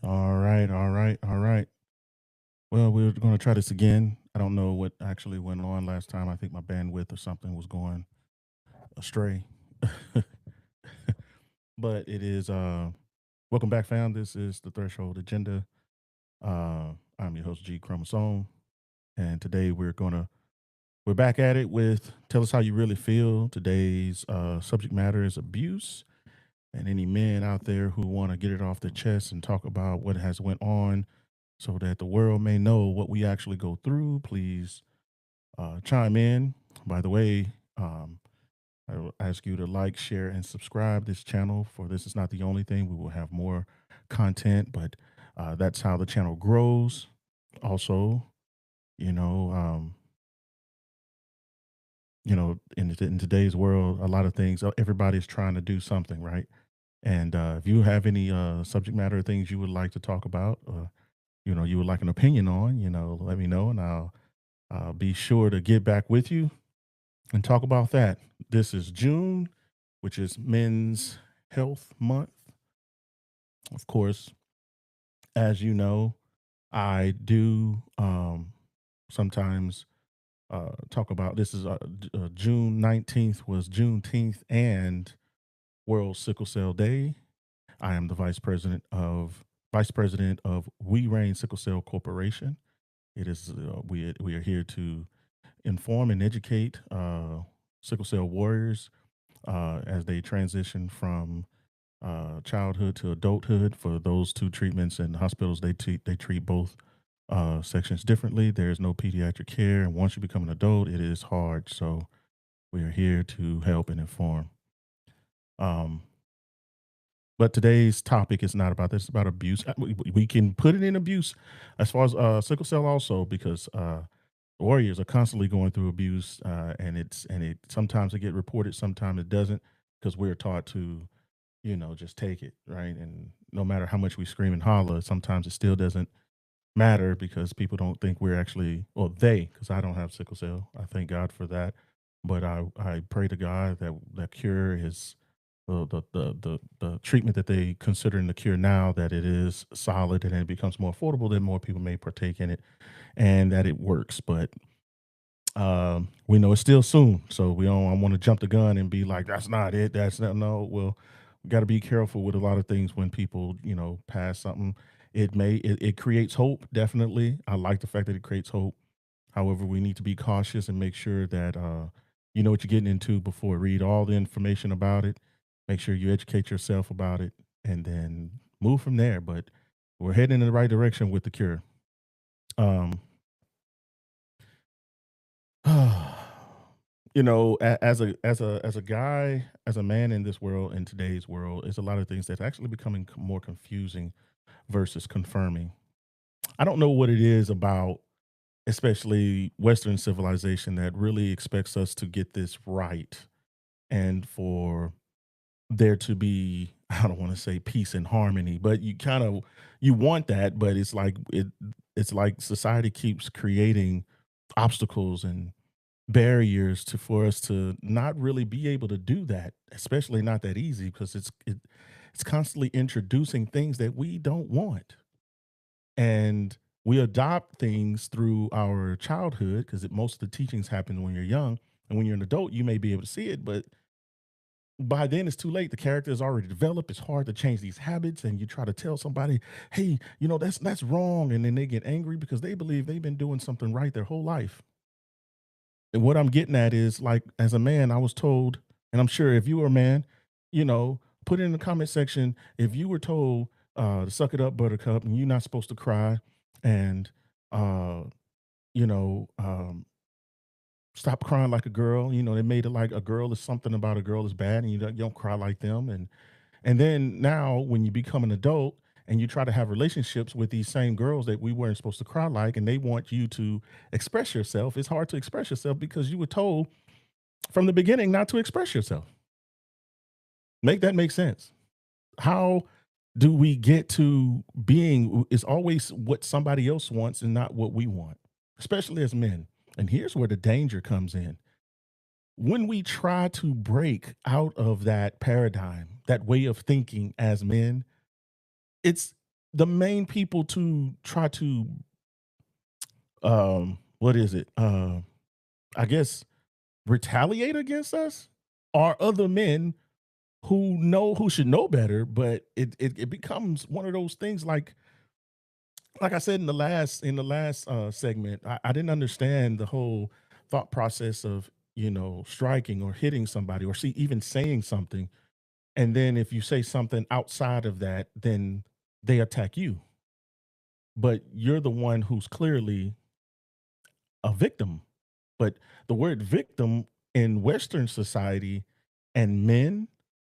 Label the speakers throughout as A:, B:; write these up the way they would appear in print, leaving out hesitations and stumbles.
A: All right, all right, all right. Well, we're going to try this again. I don't know what actually went on last time. I think my bandwidth or something was going astray. But it is welcome back, fam. This is the Threshold Agenda. I'm your host G Chromosome, and today we're back at it with tell us how you really feel. Today's subject matter is abuse, and any men out there who want to get it off their chest and talk about what has went on so that the world may know what we actually go through, please chime in. By the way, I will ask you to like, share, and subscribe this channel. For this is not the only thing. We will have more content, but that's how the channel grows. Also, you know, um, in today's world, a lot of things. Everybody's trying to do something, right? And if you have any subject matter things you would like to talk about, you would like an opinion on, let me know, and I'll be sure to get back with you and talk about that. This is June, which is Men's Health Month. Of course, as you know, I do sometimes talk about this is June 19th was Juneteenth and World Sickle Cell Day. I am the vice president of We Reign Sickle Cell Corporation. It is we are here to inform and educate sickle cell warriors as they transition from childhood to adulthood. For those two treatments in hospitals, they treat both sections differently. There's no pediatric care, and once you become an adult, it is hard. So we are here to help and inform. Um, but today's topic is not about this; it's about abuse. We can put it in abuse as far as sickle cell also because warriors are constantly going through abuse, and it sometimes it get reported, sometimes it doesn't, because we're taught to, just take it, right? And no matter how much we scream and holler, sometimes it still doesn't matter because people don't think we're actually, well, because I don't have sickle cell. I thank God for that, but I pray to God that that cure is the treatment that they consider in the cure now, that it is solid and it becomes more affordable, then more people may partake in it and that it works. But we know it's still soon, so we don't want to jump the gun and be like, "That's not it. That's not no." Well, we got to be careful with a lot of things when people, pass something. It creates hope. Definitely, I like the fact that it creates hope. However, we need to be cautious and make sure that you know what you're getting into before read all the information about it. Make sure you educate yourself about it, and then move from there. But we're heading in the right direction with the cure. Um, as a guy, as a man in this world, in today's world, is a lot of things that's actually becoming more confusing versus confirming. I don't know what it is about, especially Western civilization, that really expects us to get this right, and for there to be, I don't want to say peace and harmony, but you want that, but it's like society keeps creating obstacles and barriers to for us to not really be able to do that, especially not that easy because it's constantly introducing things that we don't want. And we adopt things through our childhood because most of the teachings happen when you're young. And when you're an adult, you may be able to see it, but by then it's too late. The character is already developed. It's hard to change these habits. And you try to tell somebody, hey, that's wrong. And then they get angry because they believe they've been doing something right their whole life. And what I'm getting at is, like, as a man, I was told, and I'm sure if you were a man, put it in the comment section. If you were told to suck it up, buttercup, and you're not supposed to cry, and uh, you know, stop crying like a girl. They made it like a girl is something about a girl is bad, and you don't cry like them. And then now, when you become an adult and you try to have relationships with these same girls that we weren't supposed to cry like, and they want you to express yourself, it's hard to express yourself because you were told from the beginning not to express yourself. Make that make sense. How do we get to being is always what somebody else wants and not what we want, especially as men. And here's where the danger comes in. When we try to break out of that paradigm, that way of thinking as men, it's the main people to try to what is it? I guess retaliate against us are other men who should know better, but it becomes one of those things like I said in the last segment, I didn't understand the whole thought process of striking or hitting somebody or see even saying something, and then if you say something outside of that, then they attack you, but you're the one who's clearly a victim. But the word victim in Western society and men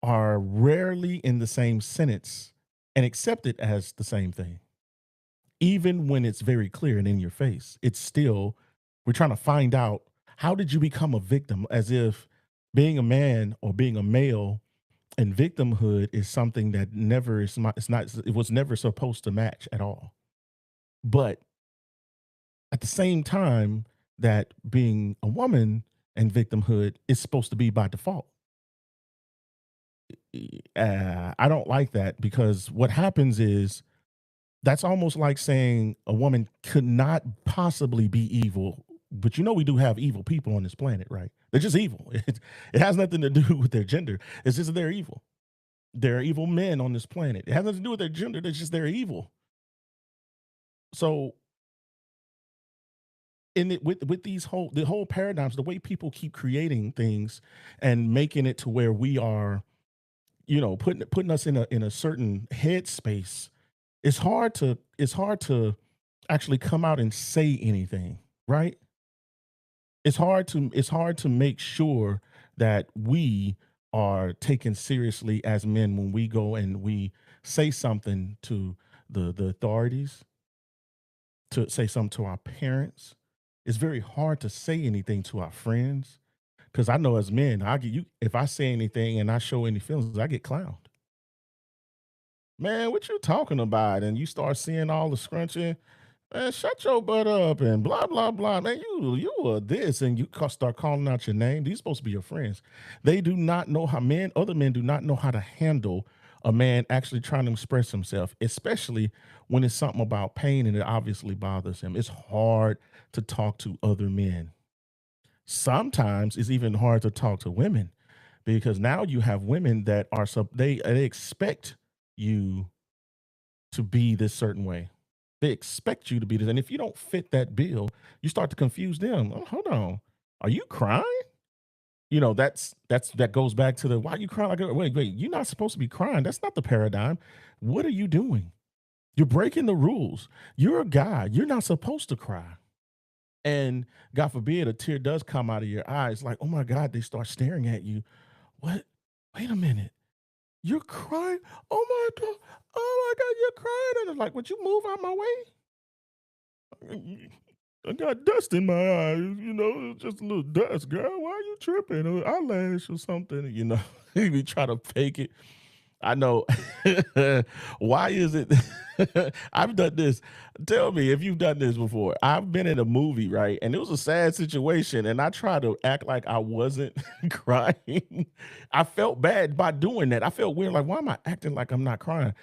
A: are rarely in the same sentence and accepted as the same thing. Even when it's very clear and in your face, it's still, we're trying to find out, how did you become a victim? As if being a man or being a male and victimhood is something that never is not, it was never supposed to match at all. But at the same time, that being a woman and victimhood is supposed to be by default. I don't like that, because what happens is that's almost like saying a woman could not possibly be evil. But we do have evil people on this planet, right? They're just evil. It has nothing to do with their gender. It's just they're evil. There are evil men on this planet. It has nothing to do with their gender. It's just they're evil. So in it, with these the whole paradigms, the way people keep creating things and making it to where we are, putting us in a certain headspace, it's hard to actually come out and say anything, right? It's hard to make sure that we are taken seriously as men when we go and we say something to the authorities, to say something to our parents. It's very hard to say anything to our friends, because I know as men, I get you if I say anything and I show any feelings, I get clowned. Man, what you talking about? And you start seeing all the scrunching. Man, shut your butt up and blah blah blah. Man, you are this, and you start calling out your name. These supposed to be your friends. They do not know how other men do not know how to handle a man actually trying to express himself, especially when it's something about pain and it obviously bothers him. It's hard to talk to other men. Sometimes it's even hard to talk to women, because now you have women that are they expect you to be this certain way. They expect you to be this, and if you don't fit that bill, you start to confuse them. Oh, hold on, are you crying? That goes back to the, why you crying like wait, you're not supposed to be crying. That's not the paradigm. What are you doing? You're breaking the rules. You're a guy. You're not supposed to cry. And God forbid a tear does come out of your eyes, like, oh my God, they start staring at you. What? Wait a minute. You're crying? Oh my God. Oh my God, you're crying. And it's like, would you move out my way? I got dust in my eyes, just a little dust, girl. Why are you tripping? Or eyelash or something, You try to fake it. I know. Why is it? I've done this. Tell me if you've done this before. I've been in a movie, right? And it was a sad situation, and I tried to act like I wasn't crying. I felt bad by doing that. I felt weird. Like, why am I acting like I'm not crying?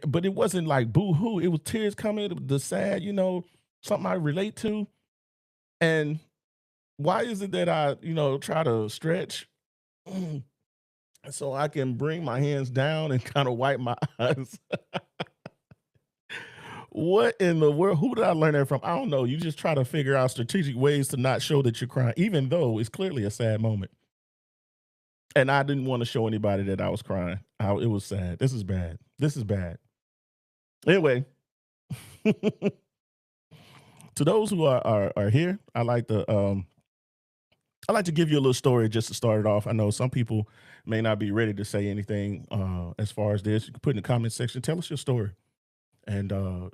A: But it wasn't like boo hoo. It was tears coming, the sad, something I relate to. And why is it that I, try to stretch so I can bring my hands down and kind of wipe my eyes? What in the world? Who did I learn that from? I don't know. You just try to figure out strategic ways to not show that you're crying, even though it's clearly a sad moment. And I didn't want to show anybody that I was crying. It was sad. This is bad. This is bad. Anyway, to those who are here, I like to give you a little story just to start it off. I know some people may not be ready to say anything as far as this. You can put in the comment section. Tell us your story and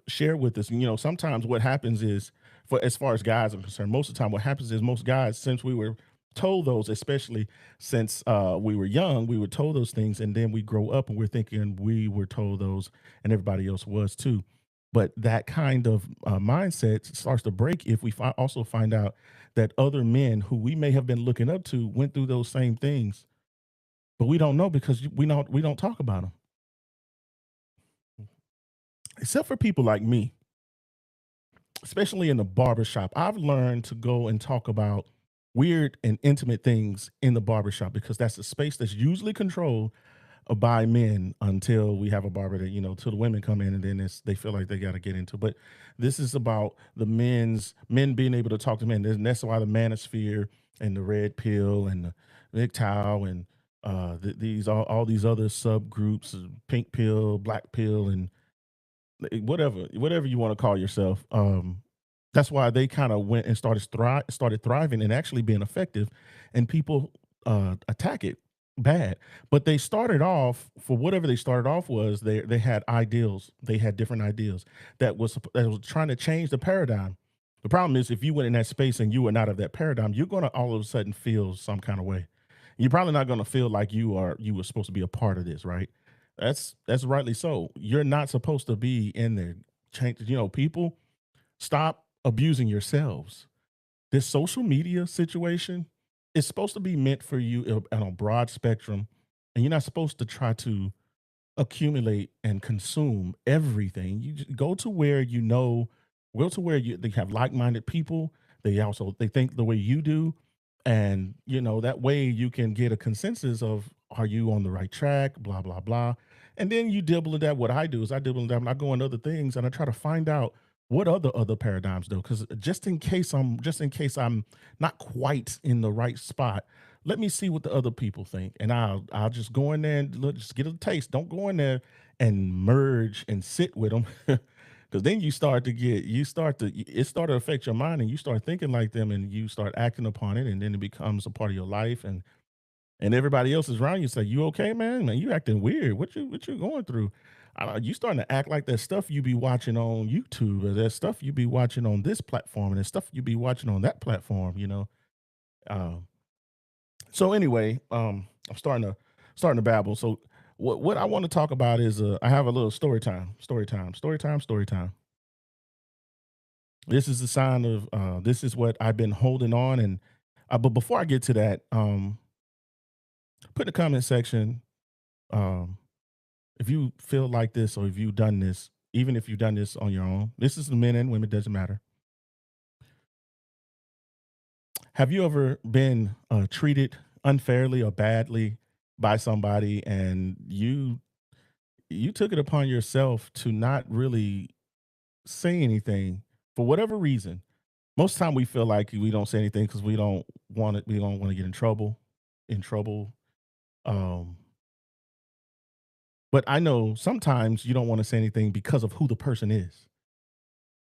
A: share with us. Sometimes what happens is, for as far as guys are concerned, most of the time what happens is most guys, since we were told those, especially since we were young, we were told those things, and then we grow up and we're thinking we were told those, and everybody else was too. But that kind of mindset starts to break if we also find out that other men who we may have been looking up to went through those same things, but we don't know because we don't talk about them. except for people like me, especially in the barbershop, I've learned to go and talk about weird and intimate things in the barbershop because that's a space that's usually controlled by men until we have a barber that, till the women come in and then they feel like they got to get into. But this is about the men being able to talk to men. And that's why the manosphere and the red pill and the MGTOW and these all these other subgroups, pink pill, black pill, and whatever you want to call yourself. That's why they kind of went and started thriving and actually being effective, and people attack it bad. But they started off for whatever they started off was they had ideals, they had different ideals that was trying to change the paradigm. The problem is if you went in that space and you were not of that paradigm, you're going to all of a sudden feel some kind of way. You're probably not going to feel like you were supposed to be a part of this, right? That's rightly so. You're not supposed to be in there. Change, people stop abusing yourselves. This social media situation is supposed to be meant for you on a broad spectrum, and you're not supposed to try to accumulate and consume everything. You just go to where they have like-minded people. They think the way you do, and that way you can get a consensus of are you on the right track, blah blah blah. And then you dibble at that. What I do is I dibble at that. And I go into other things and I try to find out what other paradigms do. Because just in case I'm not quite in the right spot, let me see what the other people think, and I'll just go in there and look, just get a taste. Don't go in there and merge and sit with them, because then it start to affect your mind, and you start thinking like them, and you start acting upon it, and then it becomes a part of your life, and everybody else is around you say, "You okay, man? Man, you acting weird. What you going through?" You starting to act like that stuff you be watching on YouTube, or that stuff you be watching on this platform, and that stuff you be watching on that platform. Um, so anyway, I'm starting to babble. So what I want to talk about is I have a little story time. This is the sign of this is what I've been holding on, and but before I get to that, put in the comment section um if you feel like this or if you've done this, even if you've done this on your own. This is the men and women, doesn't matter. Have you ever been treated unfairly or badly by somebody, and you took it upon yourself to not really say anything for whatever reason? Most time we feel like we don't say anything because we don't want to get in trouble. Um, but I know sometimes you don't want to say anything because of who the person is.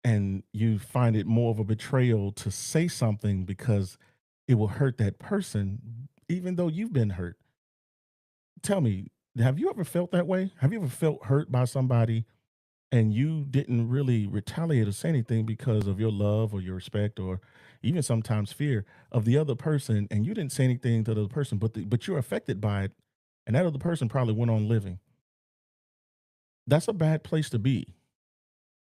A: And you find it more of a betrayal to say something because it will hurt that person, even though you've been hurt. Tell me, have you ever felt that way? Have you ever felt hurt by somebody and you didn't really retaliate or say anything because of your love or your respect or even sometimes fear of the other person, and you didn't say anything to the other person, but you're affected by it, and that other person probably went on living? That's a bad place to be.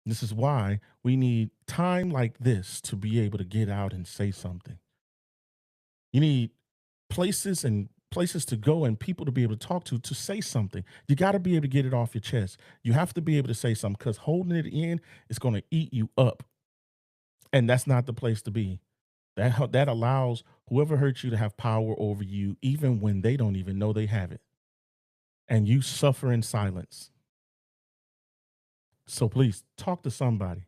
A: This is why we need time like this to be able to get out and say something. You need places to go and people to be able to talk to say something. You got to be able to get it off your chest. You have to be able to say something because holding it in is going to eat you up, and that's not the place to be. That allows whoever hurt you to have power over you, even when they don't even know they have it, and you suffer in silence. So please talk to somebody.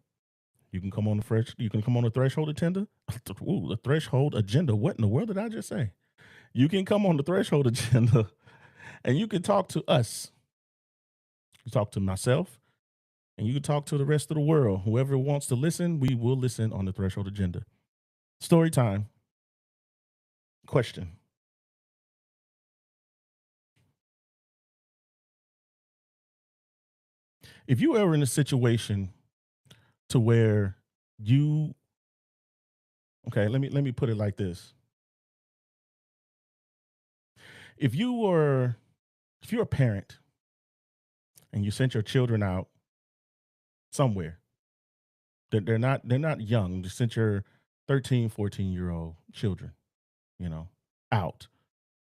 A: You can come on the fresh. You can come on the threshold agenda. Ooh, the threshold agenda. What in the world did I just say? You can come on the threshold agenda, and you can talk to us. You talk to myself, and you can talk to the rest of the world. Whoever wants to listen, we will listen on the threshold agenda. Story time. Question: if you ever in a situation to where you okay, let me put it like this. If you were if you're a parent and you sent your children out somewhere, they're not young, you sent your 13, 14-year old children, you know, out,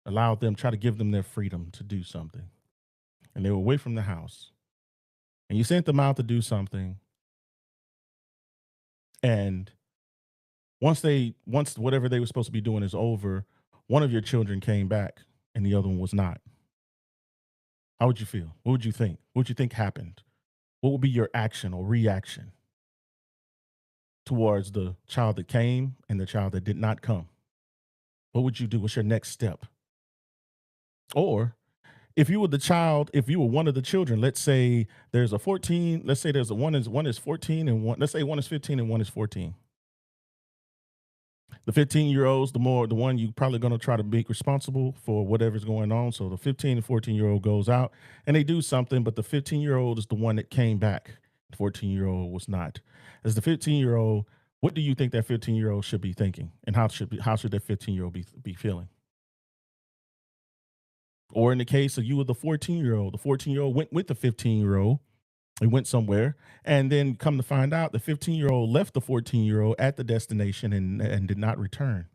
A: allowed them, try to give them their freedom to do something. And they were away from the house. and you sent them out to do something, and once whatever they were supposed to be doing is over, one of your children came back and the other one was not. How would you feel? What would you think? What would you think happened? What would be your action or reaction towards the child that came and the child that did not come? What would you do? What's your next step? Or if you were the child, if you were one of the children, let's say there's a 14, let's say there's a one is 14 and one, let's say one is 15 and one is 14. The 15-year-olds, the one you probably going to try to be responsible for whatever's going on. So the 15 and 14-year-old goes out and they do something, but the 15-year-old is the one that came back. The 14-year-old was not. As the 15-year-old, what do you think that 15-year-old should be thinking, and how should that 15-year-old be feeling? Or in the case of you with the 14-year-old, the 14-year-old went with the 15-year-old. He went somewhere, and then come to find out, the 15-year-old left the 14-year-old at the destination and did not return.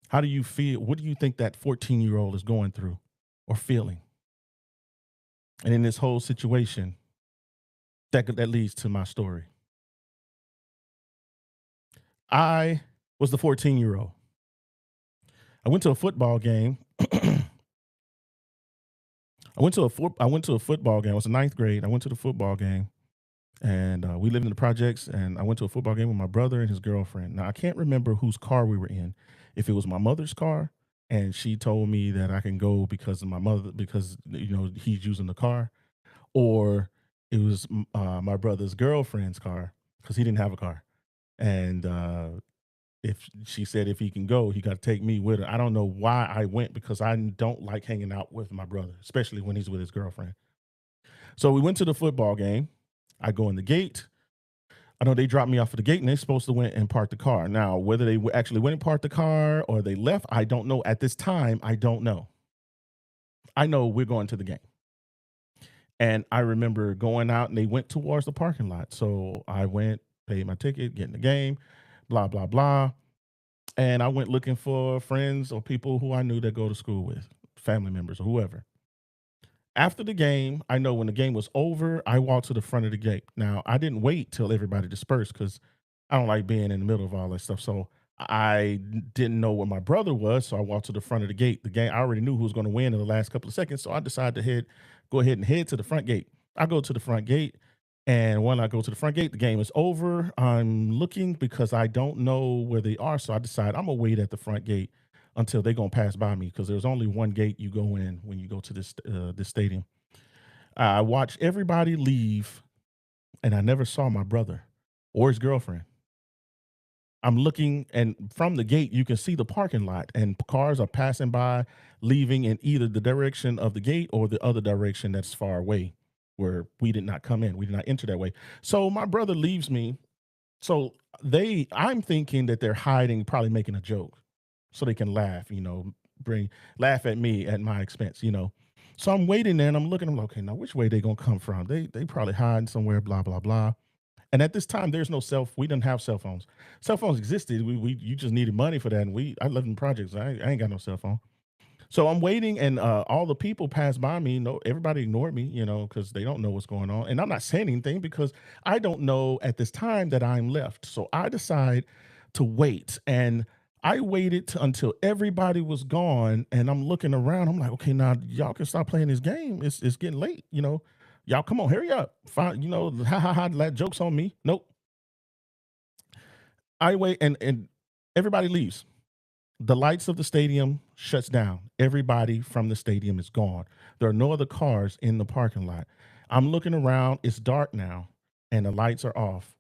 A: How do you feel? What do you think that 14-year-old is going through or feeling? And in this whole situation, that leads to my story. I was the 14-year-old. I went to a football game. I went to a football game. I was in ninth grade. I went to the football game, and we lived in the projects. And I went to a football game with my brother and his girlfriend. Now I can't remember whose car we were in. If it was my mother's car, and she told me that I can go because of my mother, because he's using the car, or it was my brother's girlfriend's car because he didn't have a car, and if she said if he can go, he got to take me with her. I don't know why I went because I don't like hanging out with my brother, especially when he's with his girlfriend. So we went to the football game. I go in the gate. I know they dropped me off at the gate and they're supposed to went and park the car. Now, whether they actually went and parked the car or they left, I don't know. At this time, I don't know. I know we're going to the game. And I remember going out and they went towards the parking lot. So I went, paid my ticket, get in the game, blah, blah, blah. And I went looking for friends or people who I knew that go to school with, family members or whoever. After the game, I know when the game was over, I walked to the front of the gate. Now, I didn't wait till everybody dispersed because I don't like being in the middle of all that stuff. So didn't know where my brother was. So I walked to the front of the gate. The game, I already knew who was going to win in the last couple of seconds. So I decided to go ahead and head to the front gate. I go to the front gate. And when I go to the front gate, the game is over. I'm looking because I don't know where they are. So I decide I'm going to wait at the front gate until they're going to pass by me because there's only one gate you go in when you go to this stadium. I watched everybody leave, and I never saw my brother or his girlfriend. I'm looking, and from the gate, you can see the parking lot, and cars are passing by, leaving in either the direction of the gate or the other direction that's far away, where we did not come in. We did not enter that way. So my brother leaves me. So I'm thinking that they're hiding, probably making a joke, so they can laugh. Bring laugh at me at my expense. So I'm waiting there, and I'm looking. I'm like, okay, now which way they gonna come from? They probably hiding somewhere. Blah blah blah. And at this time, there's no we didn't have cell phones. Cell phones existed. We you just needed money for that. And I lived in projects. I ain't got no cell phone. So I'm waiting, and all the people pass by me. No, everybody ignored me, because they don't know what's going on. And I'm not saying anything because I don't know at this time that I'm left. So I decide to wait, and I waited until everybody was gone. And I'm looking around. I'm like, okay, now y'all can stop playing this game. It's getting late. Y'all come on, hurry up. Fine, ha ha ha. That joke's on me. Nope. I wait, and everybody leaves. The lights of the stadium shuts down. Everybody from the stadium is gone. There are no other cars in the parking lot. I'm looking around. It's dark now, and the lights are off.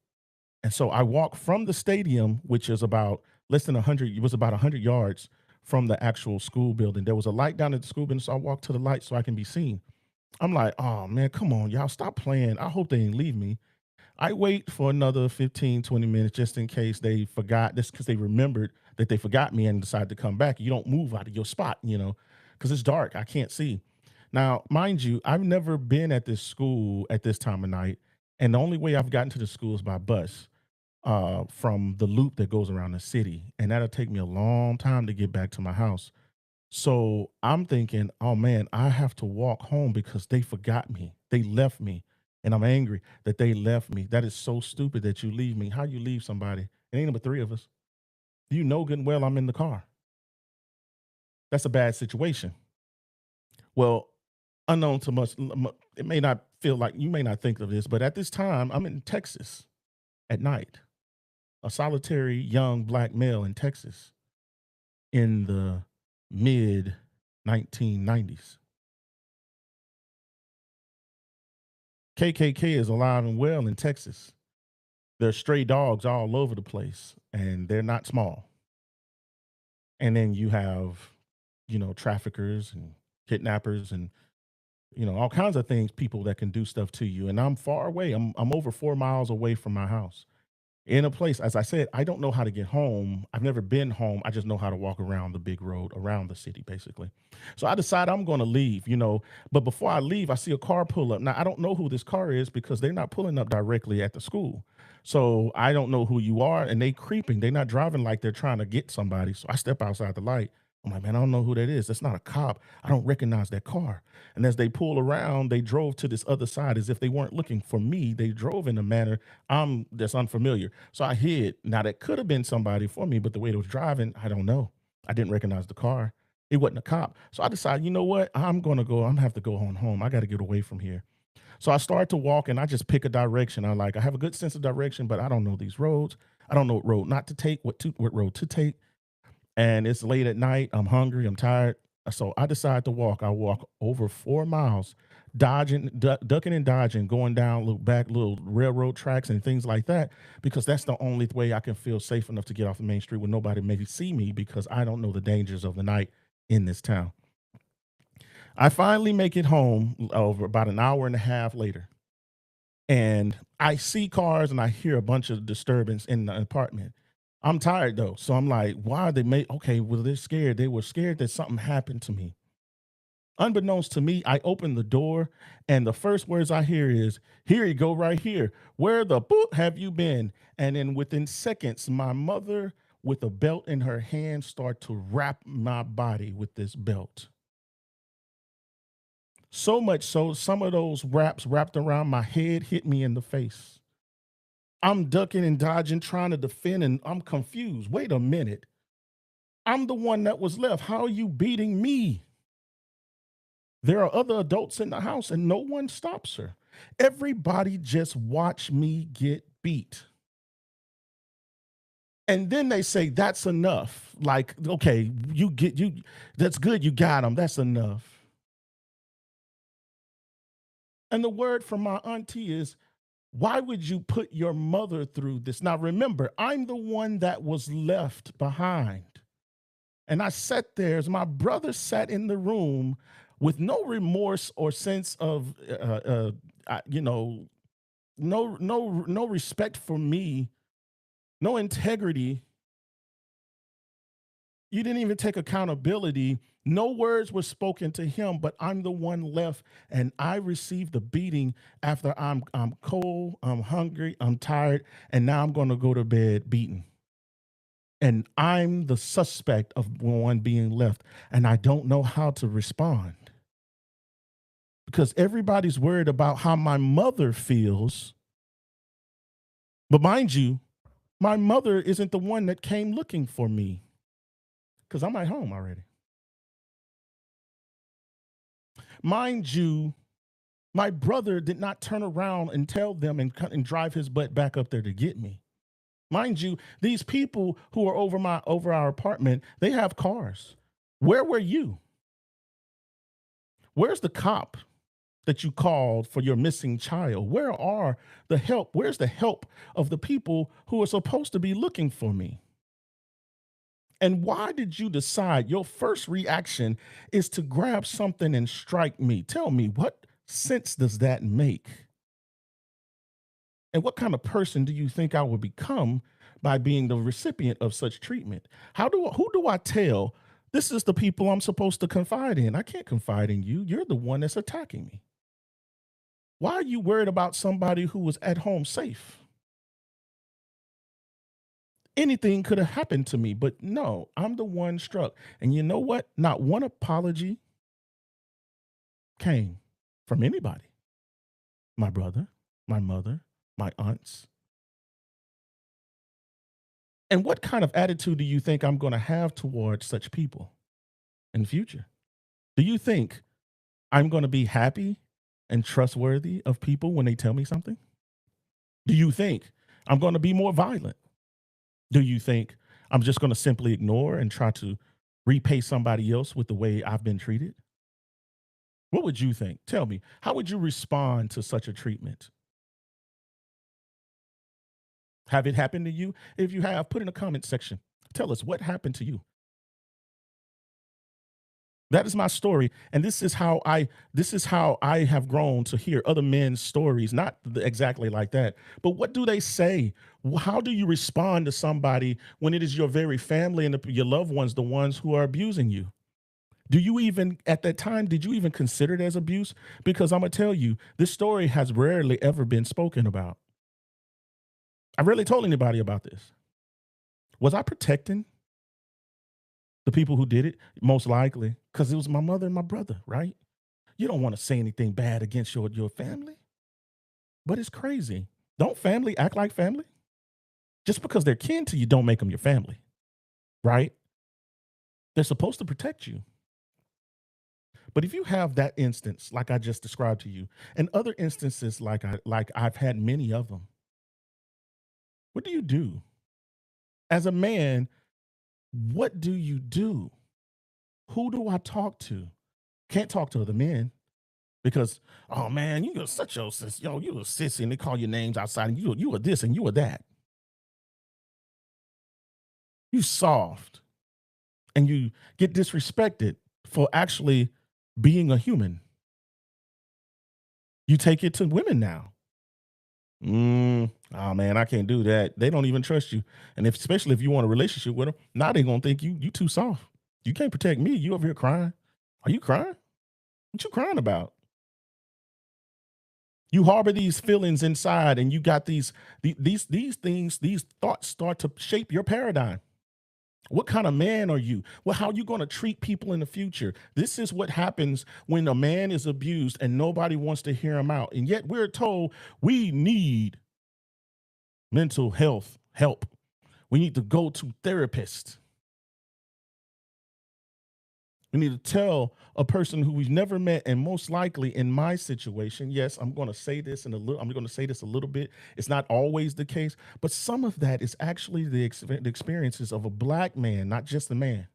A: And so I walk from the stadium, which is about less than 100. It was about 100 yards from the actual school building. There was a light down at the school building, so I walk to the light so I can be seen. I'm like, oh man, come on, y'all, stop playing. I hope they didn't leave me. I wait for another 15, 20 minutes just in case they forgot this because they remembered that they forgot me and decided to come back. You don't move out of your spot, because it's dark. I can't see. Now, mind you, I've never been at this school at this time of night. And the only way I've gotten to the school is by bus from the loop that goes around the city. And that'll take me a long time to get back to my house. So I'm thinking, oh man, I have to walk home because they forgot me. They left me. And I'm angry that they left me. That is so stupid that you leave me. How you leave somebody? It ain't but three of us. You know good and well I'm in the car. That's a bad situation. Well, unknown to much, it may not feel like you may not think of this, but at this time, I'm in Texas at night, a solitary young black male in Texas in the mid 1990s. KKK is alive and well in Texas. There's stray dogs all over the place, and they're not small. And then you have, traffickers and kidnappers and all kinds of things, people that can do stuff to you. And I'm far away. I'm over 4 miles away from my house. In a place, as I said, I don't know how to get home. I've never been home. I just know how to walk around the big road around the city, basically. So I decide I'm going to leave, but before I leave, I see a car pull up. Now, I don't know who this car is because they're not pulling up directly at the school. So I don't know who you are, and they creeping. They're not driving like they're trying to get somebody. So I step outside the light. I'm like, man, I don't know who that is. That's not a cop. I don't recognize that car. And as they pull around, they drove to this other side as if they weren't looking for me. They drove in a manner that's unfamiliar. So I hid. Now that could have been somebody for me, but the way it was driving, I don't know. I didn't recognize the car. It wasn't a cop. So I decided, you know what? I'm gonna go. I'm gonna have to go on home. I got to get away from here. So I start to walk and I just pick a direction. I have a good sense of direction, but I don't know these roads. I don't know what road not to take, what road to take. And it's late at night. I'm hungry. I'm tired. So I decide to walk. I walk over 4 miles, ducking and dodging, going down little railroad tracks and things like that, because that's the only way I can feel safe enough to get off the main street where nobody may see me because I don't know the dangers of the night in this town. I finally make it home over about an hour and a half later, and I see cars and I hear a bunch of disturbance in the apartment. I'm tired though, so I'm like, why they make okay? Well, they're scared. They were scared that something happened to me. Unbeknownst to me, I open the door, and the first words I hear is, "Here you go, right here. Where the boot have you been?" And then within seconds, my mother, with a belt in her hand, start to wrap my body with this belt. So much so, some of those wraps wrapped around my head hit me in the face. I'm ducking and dodging, trying to defend, and I'm confused. Wait a minute. I'm the one that was left. How are you beating me? There are other adults in the house, and no one stops her. Everybody just watch me get beat. And then they say, that's enough. Like, okay, that's good. You got him. That's enough. And the word from my auntie is, why would you put your mother through this? Now, remember, I'm the one that was left behind. And I sat there as my brother sat in the room with no remorse or sense of, you know, no respect for me, no integrity. You didn't even take accountability. No words were spoken to him, but I'm the one left, and I received the beating after I'm cold, I'm hungry, I'm tired, and now I'm going to go to bed beaten. And I'm the suspect of one being left, and I don't know how to respond because everybody's worried about how my mother feels. But mind you, my mother isn't the one that came looking for me because I'm at home already. Mind you, my brother did not turn around and tell them and drive his butt back up there to get me. Mind you, these people who are over our apartment, they have cars. Where were you? Where's the cop that you called for your missing child? Where are the help? Where's the help of the people who are supposed to be looking for me? And why did you decide your first reaction is to grab something and strike me? Tell me, what sense does that make? And what kind of person do you think I will become by being the recipient of such treatment? Who do I tell this is the people I'm supposed to confide in? I can't confide in you. You're the one that's attacking me. Why are you worried about somebody who was at home safe? Anything could have happened to me, but no, I'm the one struck. And you know what? Not one apology came from anybody. My brother, my mother, my aunts. And what kind of attitude do you think I'm going to have towards such people in the future? Do you think I'm going to be happy and trustworthy of people when they tell me something? Do you think I'm going to be more violent? Do you think I'm just going to simply ignore and try to repay somebody else with the way I've been treated? What would you think? Tell me, how would you respond to such a treatment? Have it happened to you? If you have, put in the comment section. Tell us what happened to you. That is my story, and this is how I have grown to hear other men's stories, not exactly like that, but what do they say? How do you respond to somebody when it is your very family and your loved ones, the ones who are abusing you? Do you even at that time did you even consider it as abuse? Because I'm gonna tell you, this story has rarely ever been spoken about. I rarely told anybody about this. Was I protecting the people who did it? Most likely, because it was my mother and my brother, right? You don't want to say anything bad against your family, but it's crazy. Don't family act like family? Just because they're kin to you, don't make them your family, right? They're supposed to protect you. But if you have that instance, like I just described to you, and other instances like I've had many of them, what do you do? As a man, what do you do? Who do I talk to? Can't talk to other men because, oh man, you are such a sis, yo, you a sissy, and they call your names outside, and you are this and you are that. You soft, and you get disrespected for actually being a human. You take it to women now. Oh man, I can't do that. They don't even trust you, and if especially if you want a relationship with them, now they gonna think you too soft. You can't protect me. You over here crying. Are you crying? What you crying about? You harbor these feelings inside, and you got these things, these thoughts start to shape your paradigm. What kind of man are you? Well, how are you going to treat people in the future? This is what happens when a man is abused and nobody wants to hear him out. And yet we're told we need mental health help. We need to go to therapists. We need to tell a person who we've never met, and most likely in my situation, yes, I'm going to say this in a little. I'm going to say this a little bit. It's not always the case, but some of that is actually the experiences of a black man, not just a man.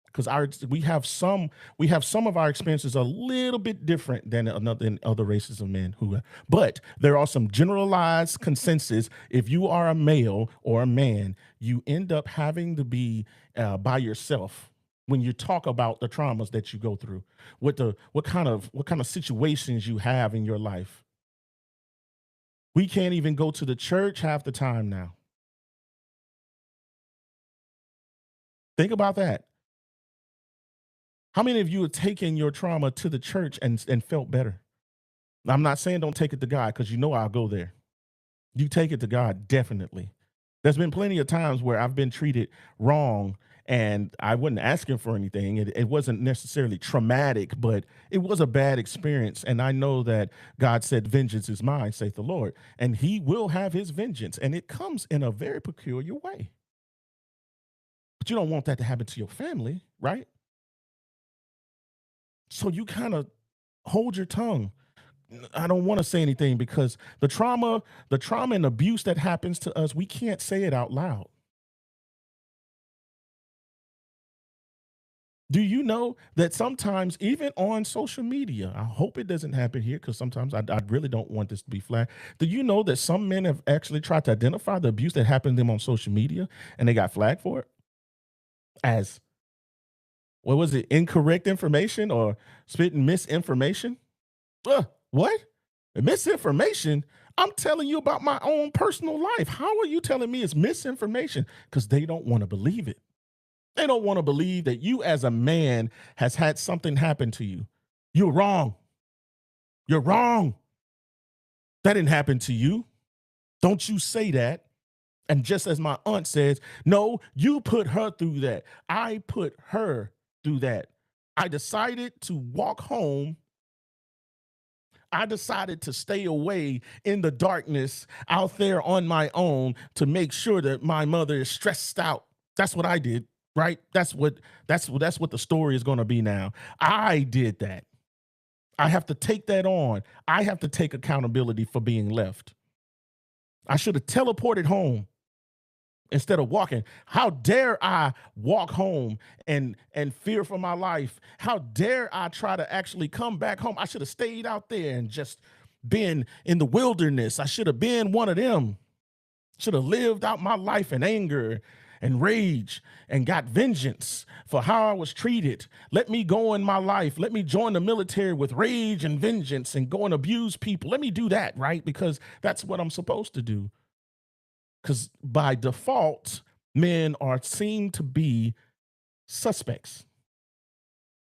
A: Because our we have some of our experiences a little bit different than another than other races of men who, but there are some generalized consensus. If you are a male or a man, you end up having to be by yourself when you talk about the traumas that you go through, what kind of situations you have in your life. We can't even go to the church half the time now. Think about that. How many of you have taken your trauma to the church and felt better? I'm not saying don't take it to God because you know I'll go there. You take it to God, definitely. There's been plenty of times where I've been treated wrong and I wasn't asking for anything. It wasn't necessarily traumatic, but it was a bad experience. And I know that God said, vengeance is mine, saith the Lord, and he will have his vengeance. And it comes in a very peculiar way. But you don't want that to happen to your family, right? So you kind of hold your tongue. I don't want to say anything because the trauma and abuse that happens to us, we can't say it out loud. Do you know that sometimes, even on social media, I hope it doesn't happen here because sometimes I really don't want this to be flagged. Do you know that some men have actually tried to identify the abuse that happened to them on social media and they got flagged for it as, what was it, incorrect information or spitting misinformation? What? Misinformation? I'm telling you about my own personal life. How are you telling me it's misinformation? Because they don't want to believe it. They don't want to believe that you, as a man, has had something happen to you. You're wrong. You're wrong. That didn't happen to you. Don't you say that. And just as my aunt says, no, you put her through that. I put her through that. I decided to walk home. I decided to stay away in the darkness out there on my own to make sure that my mother is stressed out. That's what I did, right? That's what the story is going to be now. I did that. I have to take that on. I have to take accountability for being left. I should have teleported home instead of walking. How dare I walk home and fear for my life? How dare I try to actually come back home? I should have stayed out there and just been in the wilderness. I should have been one of them. Should have lived out my life in anger and rage and got vengeance for how I was treated. Let me go in my life. Let me join the military with rage and vengeance and go and abuse people. Let me do that, right? Because that's what I'm supposed to do. Because by default, men are seen to be suspects.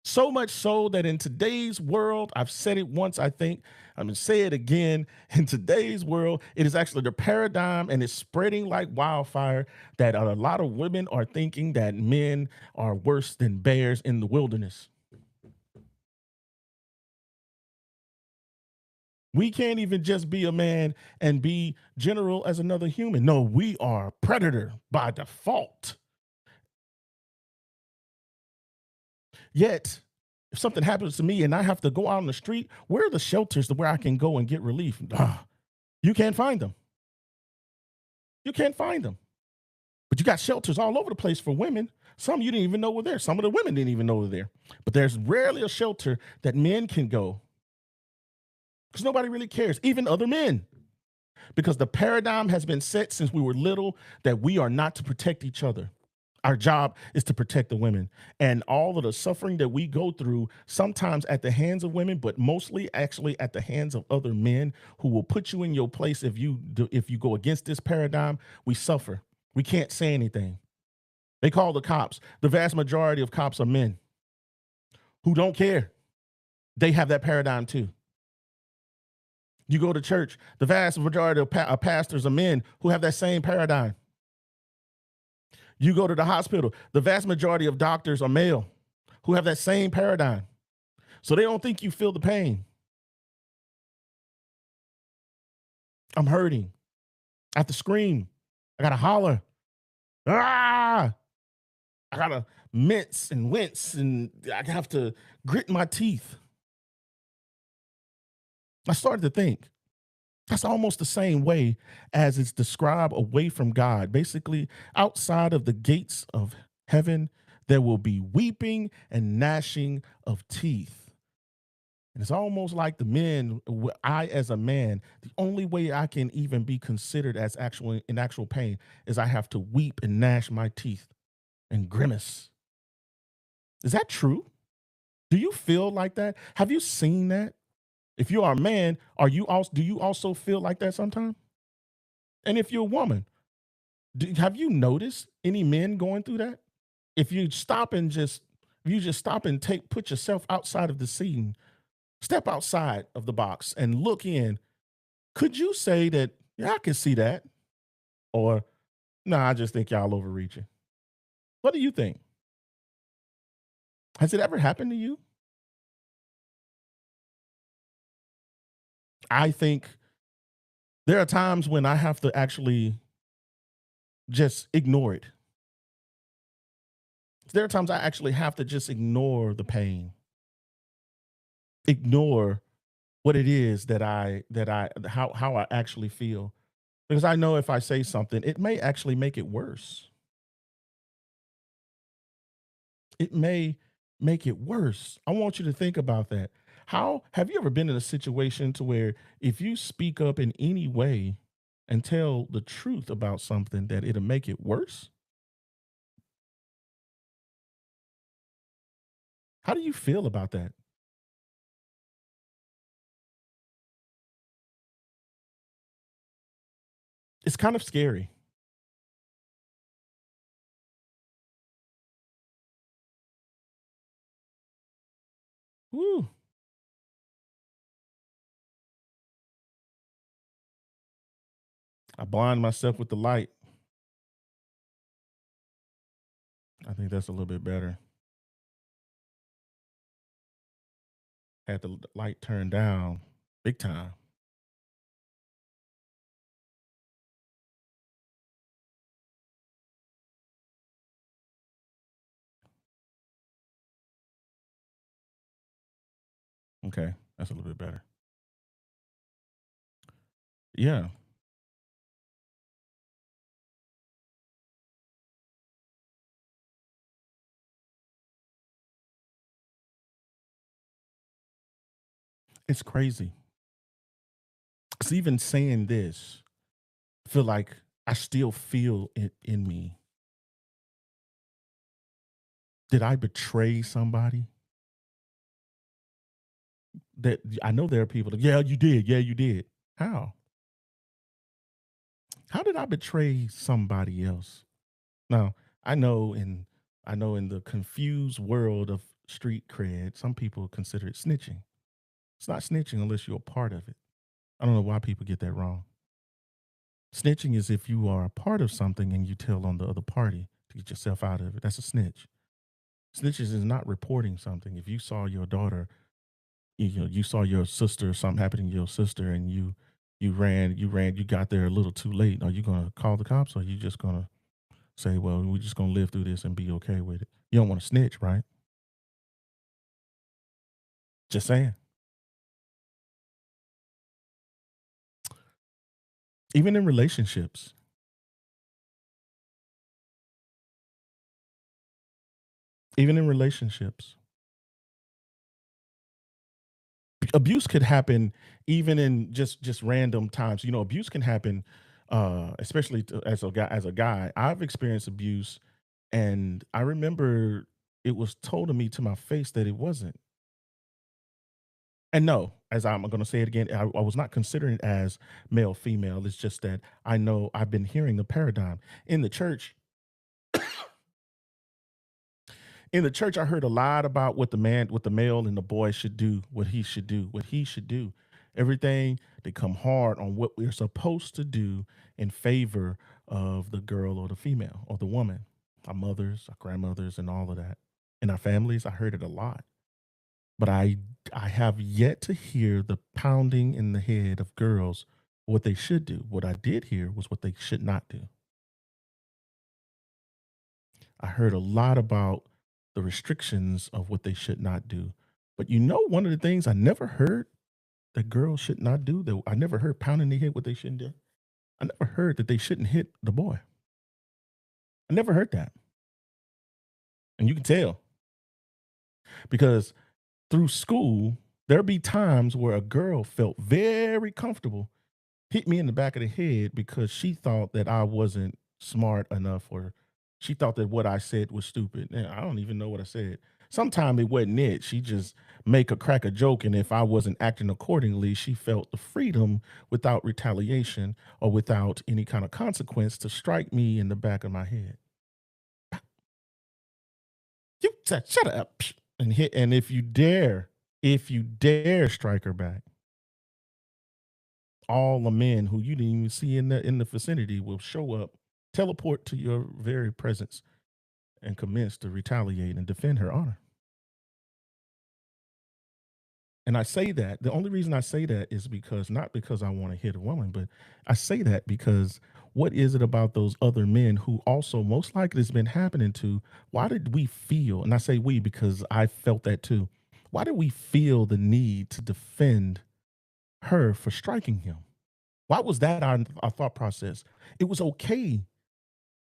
A: So much so that in today's world, I've said it once, I think, I'm going to say it again. In today's world, it is actually the paradigm and it's spreading like wildfire that a lot of women are thinking that men are worse than bears in the wilderness. We can't even just be a man and be general as another human. No, we are a predator by default. Yet, if something happens to me and I have to go out on the street, where are the shelters to where I can go and get relief? You can't find them. You can't find them. But you got shelters all over the place for women. Some you didn't even know were there. Some of the women didn't even know were there. But there's rarely a shelter that men can go because nobody really cares, even other men. Because the paradigm has been set since we were little that we are not to protect each other. Our job is to protect the women. And all of the suffering that we go through, sometimes at the hands of women, but mostly actually at the hands of other men who will put you in your place if you go against this paradigm, we suffer. We can't say anything. They call the cops. The vast majority of cops are men who don't care. They have that paradigm too. You go to church, the vast majority of pastors are men who have that same paradigm. You go to the hospital, the vast majority of doctors are male who have that same paradigm. So they don't think you feel the pain. I'm hurting. I have to scream. I got to holler. Ah! I got to mince and wince and I have to grit my teeth. I started to think that's almost the same way as it's described away from God. Basically, outside of the gates of heaven, there will be weeping and gnashing of teeth. And it's almost like the men, I as a man, the only way I can even be considered as actual pain is I have to weep and gnash my teeth and grimace. Is that true? Do you feel like that? Have you seen that? If you are a man, do you also feel like that sometimes? And if you're a woman, have you noticed any men going through that? If you stop and just if you just stop and put yourself outside of the scene, step outside of the box and look in, could you say that, yeah, I can see that? Or no, I just think y'all overreaching. What do you think? Has it ever happened to you? I think there are times when I have to actually just ignore it. There are times I actually have to just ignore the pain, ignore what it is how I actually feel. Because I know if I say something, it may actually make it worse. It may make it worse. I want you to think about that. How have you ever been in a situation to where if you speak up in any way and tell the truth about something that it'll make it worse? How do you feel about that? It's kind of scary. Woo. I blind myself with the light. I think that's a little bit better. Had the light turned down big time. Okay, that's a little bit better. Yeah, it's crazy. 'Cause even saying this, I feel like I still feel it in me. Did I betray somebody? That I know there are people that, yeah, you did. Yeah, you did. How? How did I betray somebody else? Now, I know in I know in the confused world of street cred, some people consider it snitching. It's not snitching unless you're a part of it. I don't know why people get that wrong. Snitching is if you are a part of something and you tell on the other party to get yourself out of it. That's a snitch. Snitches is not reporting something. If you saw your daughter, you saw your sister or something happening to your sister and you got there a little too late. Are you gonna call the cops or are you just gonna say, well, we're just gonna live through this and be okay with it? You don't want to snitch, right? Just saying. Even in relationships, even in relationships, abuse could happen even in just random times. You know, abuse can happen, especially as a guy. I've experienced abuse, and I remember it was told to me to my face that it wasn't. And no, as I'm going to say it again, I was not considering it as male female. It's just that I know I've been hearing the paradigm in the church. In the church, I heard a lot about what the male and the boy should do, what he should do, what he should do. Everything they come hard on what we're supposed to do in favor of the girl or the female or the woman, our mothers, our grandmothers, and all of that. In our families, I heard it a lot. But I have yet to hear the pounding in the head of girls what they should do. What I did hear was what they should not do. I heard a lot about the restrictions of what they should not do. But you know, one of the things I never heard that girls should not do, that I never heard pounding their head what they shouldn't do. I never heard that they shouldn't hit the boy. I never heard that. And you can tell because through school, there'd be times where a girl felt very comfortable hit me in the back of the head because she thought that I wasn't smart enough or she thought that what I said was stupid. And I don't even know what I said. Sometimes it wasn't it. She just make a crack a joke. And if I wasn't acting accordingly, she felt the freedom without retaliation or without any kind of consequence to strike me in the back of my head. You said, shut up. And hit, and if you dare strike her back, all the men who you didn't even see in the vicinity will show up, teleport to your very presence, and commence to retaliate and defend her honor. And I say that the only reason I say that is because not because I want to hit a woman, but I say that because what is it about those other men who also most likely has been happening to? Why did we feel, and I say we because I felt that too. Why did we feel the need to defend her for striking him? Why was that our thought process? It was okay.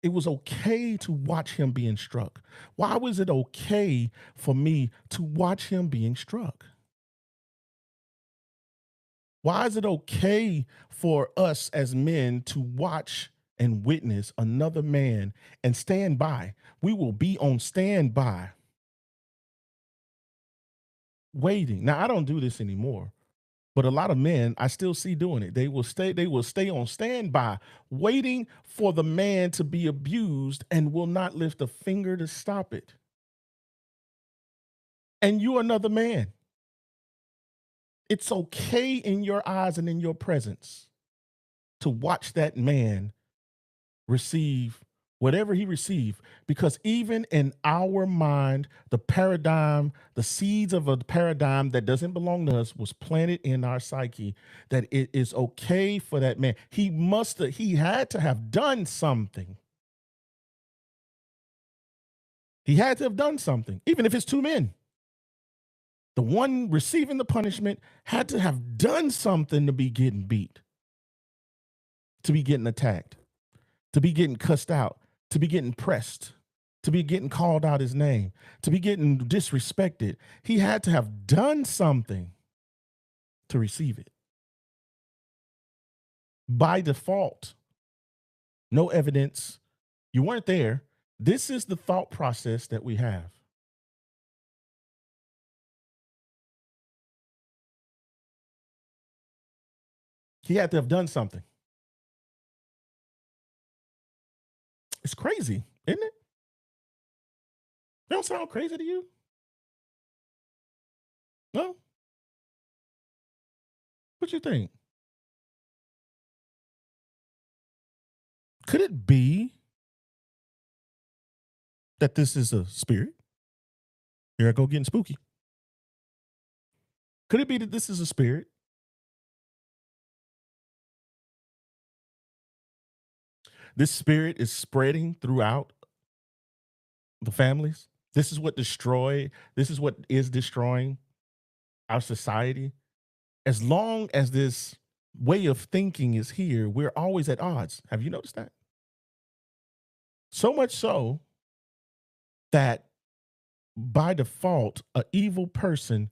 A: It was okay to watch him being struck. Why was it okay for me to watch him being struck? Why is it okay for us as men to watch and witness another man and stand by? We will be on standby waiting. Now, I don't do this anymore, but a lot of men I still see doing it. They will stay on standby waiting for the man to be abused and will not lift a finger to stop it. And you're another man. It's okay in your eyes and in your presence to watch that man receive whatever he received, because even in our mind, the paradigm, the seeds of a paradigm that doesn't belong to us was planted in our psyche that it is okay for that man. He had to have done something. He had to have done something, even if it's two men. The one receiving the punishment had to have done something to be getting beat, to be getting attacked, to be getting cussed out, to be getting pressed, to be getting called out his name, to be getting disrespected. He had to have done something to receive it. By default, no evidence, you weren't there. This is the thought process that we have. He had to have done something. It's crazy, isn't it? It don't sound crazy to you? No? What you think? Could it be that this is a spirit? Here I go getting spooky. Could it be that this is a spirit? This spirit is spreading throughout the families. This is what is destroying our society. As long as this way of thinking is here, we're always at odds. Have you noticed that? So much so that by default, a evil person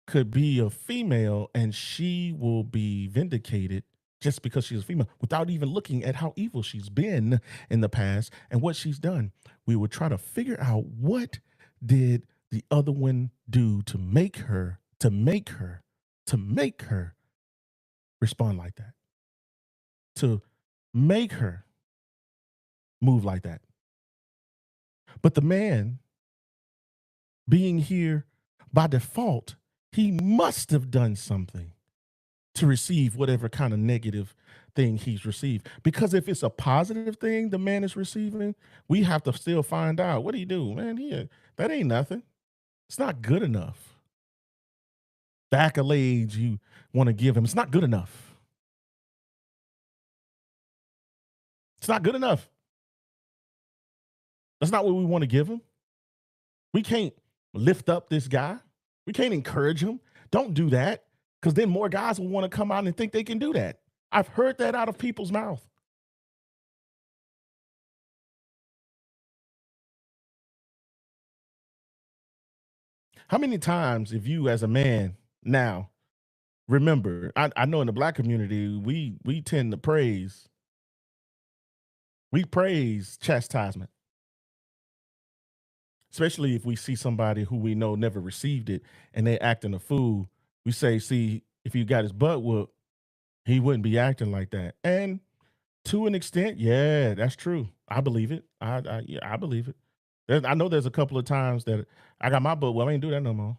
A: could be a female and she will be vindicated just because she's a female without even looking at how evil she's been in the past and what she's done. We would try to figure out what did the other one do to make her respond like that, to make her move like that. But the man being here by default, he must have done something to receive whatever kind of negative thing he's received. Because if it's a positive thing the man is receiving, we have to still find out what do you do, man. That ain't nothing. It's not good enough. The accolades you want to give him, it's not good enough. It's not good enough. That's not what we want to give him. We can't lift up this guy. We can't encourage him. Don't do that, because then more guys will want to come out and think they can do that. I've heard that out of people's mouth. How many times, if you as a man now remember, I know in the black community, we tend to praise chastisement, especially if we see somebody who we know never received it and they acting a fool. We say, see, if you got his butt whooped, he wouldn't be acting like that. And to an extent, yeah, that's true. I believe it. Yeah, I believe it. I know there's a couple of times that I got my butt. Well, I ain't do that no more.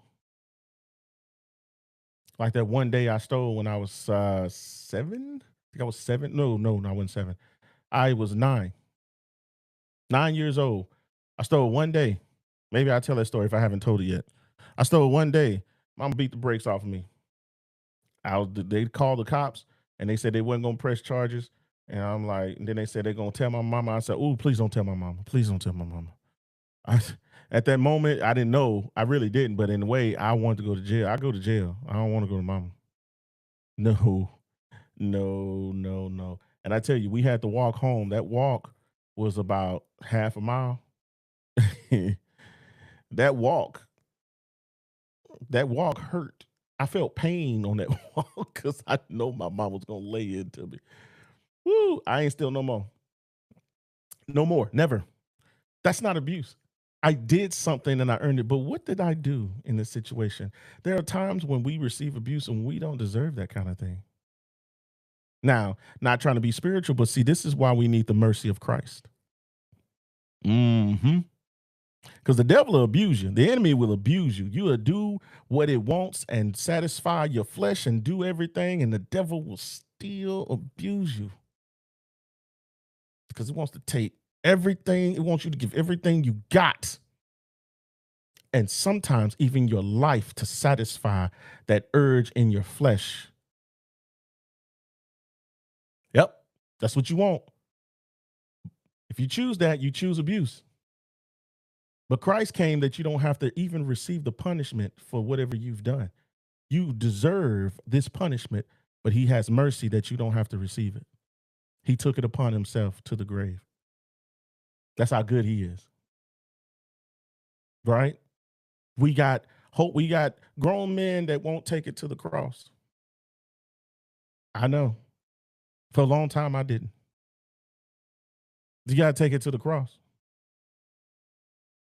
A: Like that one day I stole when I was 7. I think I was 7. No, I wasn't 7. I was 9. 9 years old. I stole one day. Maybe I'll tell that story if I haven't told it yet. I stole one day. Mama beat the brakes off of me. They called the cops and they said they wasn't gonna press charges. And I'm like, and then they said they're gonna tell my mama. I said, "Oh, please don't tell my mama. Please don't tell my mama." I, at that moment, I didn't know. I really didn't. But in a way, I wanted to go to jail. I go to jail. I don't want to go to mama. No, no. And I tell you, we had to walk home. That walk was about half a mile. that walk, that walk hurt. I felt pain on that walk because I know my mom was gonna lay into me. Woo! I ain't still no more. No more. Never. That's not abuse. I did something and I earned it. But what did I do in this situation? There are times when we receive abuse and we don't deserve that kind of thing. Now, not trying to be spiritual, but see, this is why we need the mercy of Christ. Hmm. Because the devil will abuse you. The enemy will abuse you. You will do what it wants and satisfy your flesh and do everything, and the devil will still abuse you because he wants to take Everything, it wants you to give everything you got. And sometimes even your life to satisfy that urge in your flesh. Yep, that's what you want. If you choose that, you choose abuse. But Christ came that you don't have to even receive the punishment for whatever you've done. You deserve this punishment, but he has mercy that you don't have to receive it. He took it upon himself to the grave. That's how good he is, right? We got hope. We got grown men that won't take it to the cross. I know. For a long time, I didn't. You got to take it to the cross.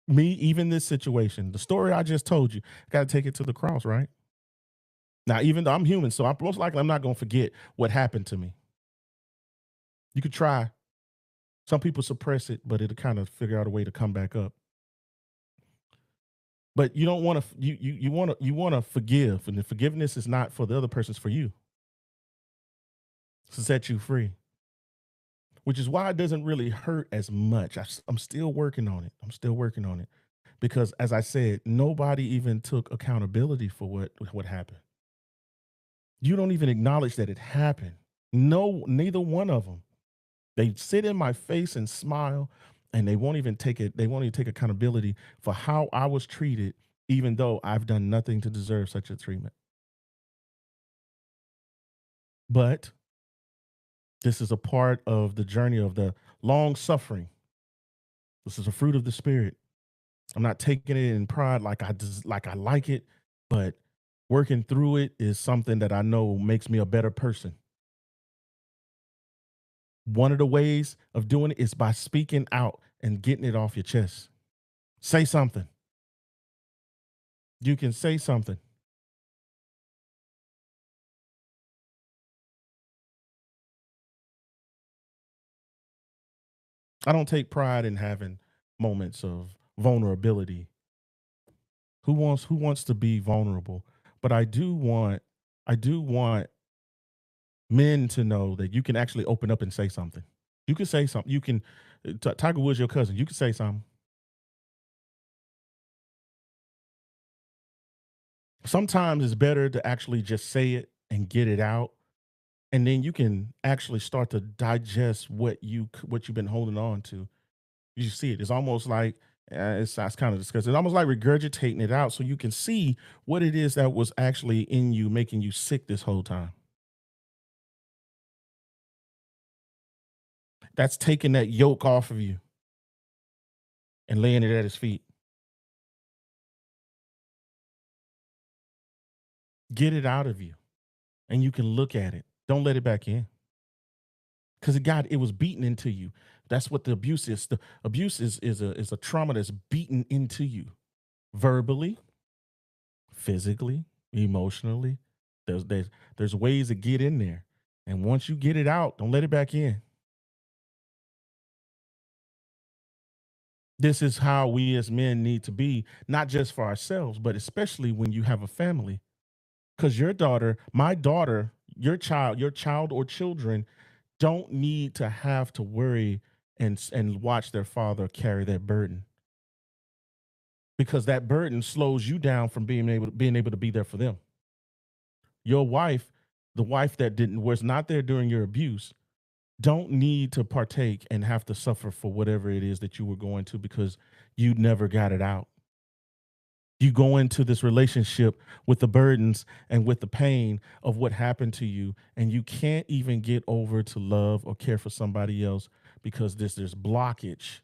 A: Me, even this situation, the story I just told you, got to take it to the cross, right? Now, even though I'm human, so I'm most likely I'm not going to forget what happened to me. You could try. Some people suppress it, but it'll kind of figure out a way to come back up. But you don't want to. You want to forgive, and the forgiveness is not for the other person; it's for you to set you free. Which is why it doesn't really hurt as much. I'm still working on it. I'm still working on it because, as I said, nobody even took accountability for what happened. You don't even acknowledge that it happened. No, neither one of them. They sit in my face and smile, and they won't even take it. They won't even take accountability for how I was treated, even though I've done nothing to deserve such a treatment. But this is a part of the journey of the long suffering. This is a fruit of the spirit. I'm not taking it in pride like I like it, but working through it is something that I know makes me a better person. One of the ways of doing it is by speaking out and getting it off your chest. Say something. You can say something. I don't take pride in having moments of vulnerability. Who wants to be vulnerable? But I do want men to know that you can actually open up and say something. You can say something. You can Tiger Woods, your cousin. You can say something. Sometimes it's better to actually just say it and get it out, and then you can actually start to digest what you've been holding on to. You see it. It's almost like it's kind of disgusting. It's almost like regurgitating it out so you can see what it is that was actually in you, making you sick this whole time. That's taking that yoke off of you and laying it at his feet. Get it out of you, and you can look at it. Don't let it back in because it was beaten into you. That's what the abuse is. The abuse is a trauma that's beaten into you verbally, physically, emotionally. There's ways to get in there, and once you get it out, don't let it back in. This is how we as men need to be, not just for ourselves, but especially when you have a family. Because your daughter, my daughter, your child or children don't need to have to worry and watch their father carry that burden because that burden slows you down from being able to be there for them. Your wife, the wife that didn't was not there during your abuse, don't need to partake and have to suffer for whatever it is that you were going to because you never got it out. You go into this relationship with the burdens and with the pain of what happened to you, and you can't even get over to love or care for somebody else because there's blockage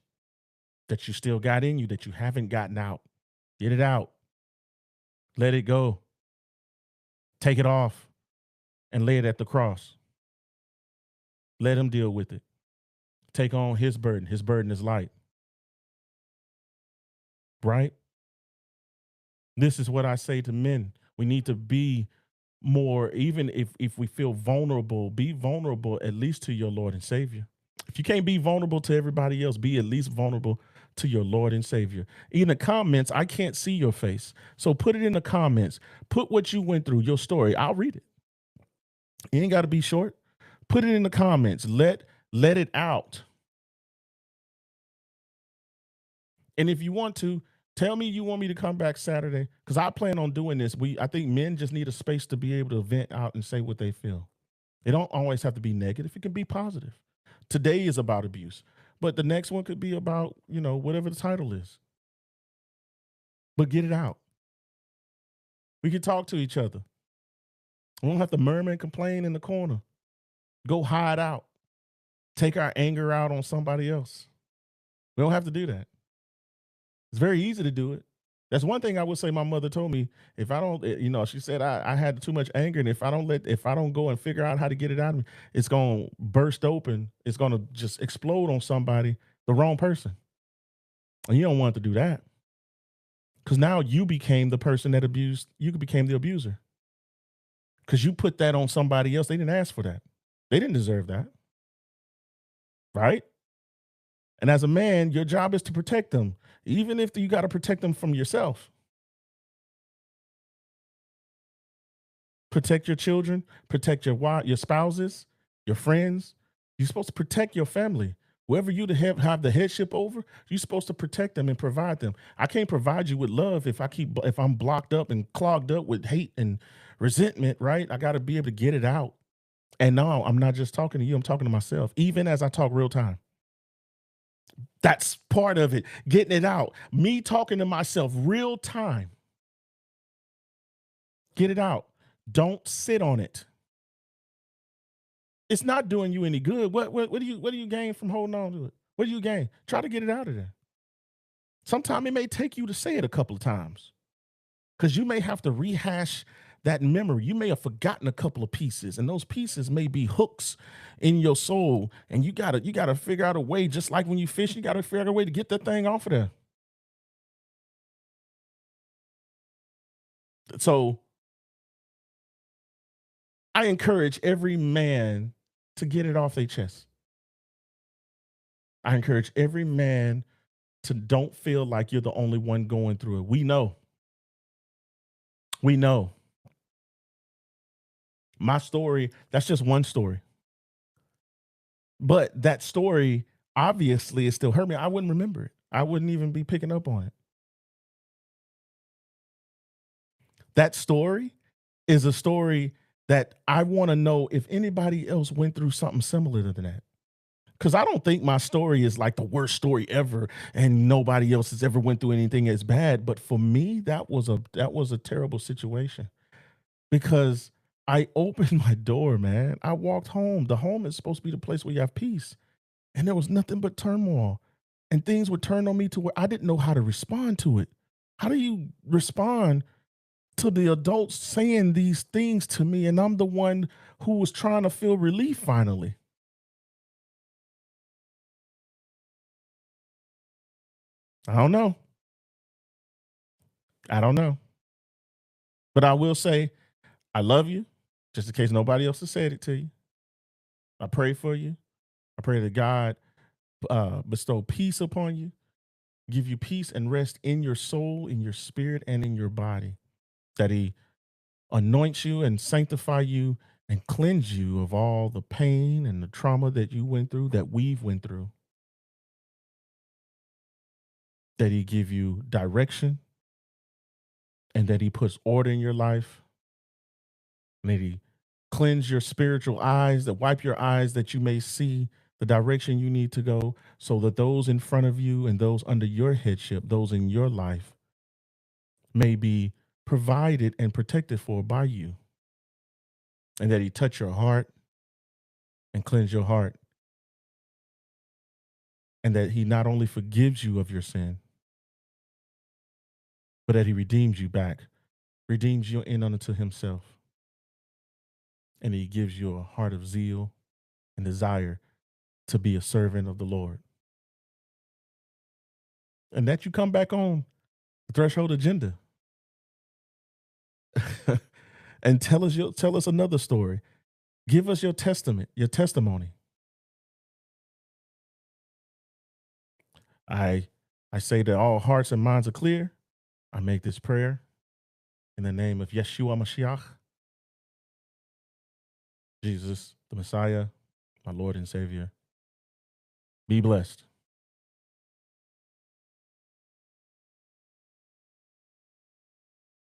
A: that you still got in you that you haven't gotten out. Get it out, let it go, take it off, and lay it at the cross. Let him deal with it. Take on his burden. His burden is light, right? This is what I say to men. We need to be more, even if we feel vulnerable, be vulnerable at least to your Lord and Savior. If you can't be vulnerable to everybody else, be at least vulnerable to your Lord and Savior. In the comments, I can't see your face. So put it in the comments. Put what you went through, your story. I'll read it. It ain't got to be short. Put it in the comments. Let it out. And if you want to, tell me you want me to come back Saturday because I plan on doing this. I think men just need a space to be able to vent out and say what they feel. It don't always have to be negative. It can be positive. Today is about abuse, but the next one could be about, whatever the title is. But get it out. We can talk to each other. We don't have to murmur and complain in the corner. Go hide out. Take our anger out on somebody else. We don't have to do that. It's very easy to do it. That's one thing I would say my mother told me. If I don't, she said I had too much anger, and if I don't go and figure out how to get it out of me, it's gonna burst open. It's gonna just explode on somebody, the wrong person. And you don't want to do that. Because now you became the person that abused, you became the abuser. Because you put that on somebody else. They didn't ask for that. They didn't deserve that. Right? And as a man, your job is to protect them, even if you got to protect them from yourself. Protect your children, protect your wife, your spouses, your friends. You're supposed to protect your family. Whoever you to have the headship over, you're supposed to protect them and provide them. I can't provide you with love if I'm blocked up and clogged up with hate and resentment, right? I got to be able to get it out. And no, I'm not just talking to you, I'm talking to myself, even as I talk real time. That's part of it, getting it out. Me talking to myself real time. Get it out. Don't sit on it. It's not doing you any good. What do you gain from holding on to it? What do you gain? Try to get it out of there. Sometimes it may take you to say it a couple of times because you may have to rehash that memory. You may have forgotten a couple of pieces, and those pieces may be hooks in your soul. And you gotta figure out a way, just like when you fish, you gotta figure out a way to get that thing off of there. So I encourage every man to get it off their chest. I encourage every man to don't feel like you're the only one going through it. We know. We know. My story, that's just one story. But that story obviously is still hurt me. I wouldn't remember it. I wouldn't even be picking up on it. That story is a story that I want to know if anybody else went through something similar to that. Because I don't think my story is like the worst story ever, and nobody else has ever went through anything as bad. But for me, that was a terrible situation because I opened my door, man. I walked home. The home is supposed to be the place where you have peace, and there was nothing but turmoil, and things would turn on me to where I didn't know how to respond to it. How do you respond to the adults saying these things to me, and I'm the one who was trying to feel relief finally? I don't know. I don't know. But I will say, I love you, just in case nobody else has said it to you. I pray for you. I pray that God bestow peace upon you, give you peace and rest in your soul, in your spirit, and in your body. That He anoints you and sanctify you and cleanse you of all the pain and the trauma that you went through, that we've went through. That He give you direction and that He puts order in your life. And that He cleanse your spiritual eyes, that wipe your eyes that you may see the direction you need to go, so that those in front of you and those under your headship, those in your life, may be provided and protected for by you. And that He touch your heart and cleanse your heart. And that He not only forgives you of your sin, but that He redeems you back, redeems you in unto Himself. And He gives you a heart of zeal and desire to be a servant of the Lord. And that you come back on the Threshold Agenda and tell us another story. Give us your testament, your testimony. I I say that all hearts and minds are clear. I make this prayer in the name of Yeshua Mashiach, Jesus, the Messiah, my Lord and Savior. Be blessed.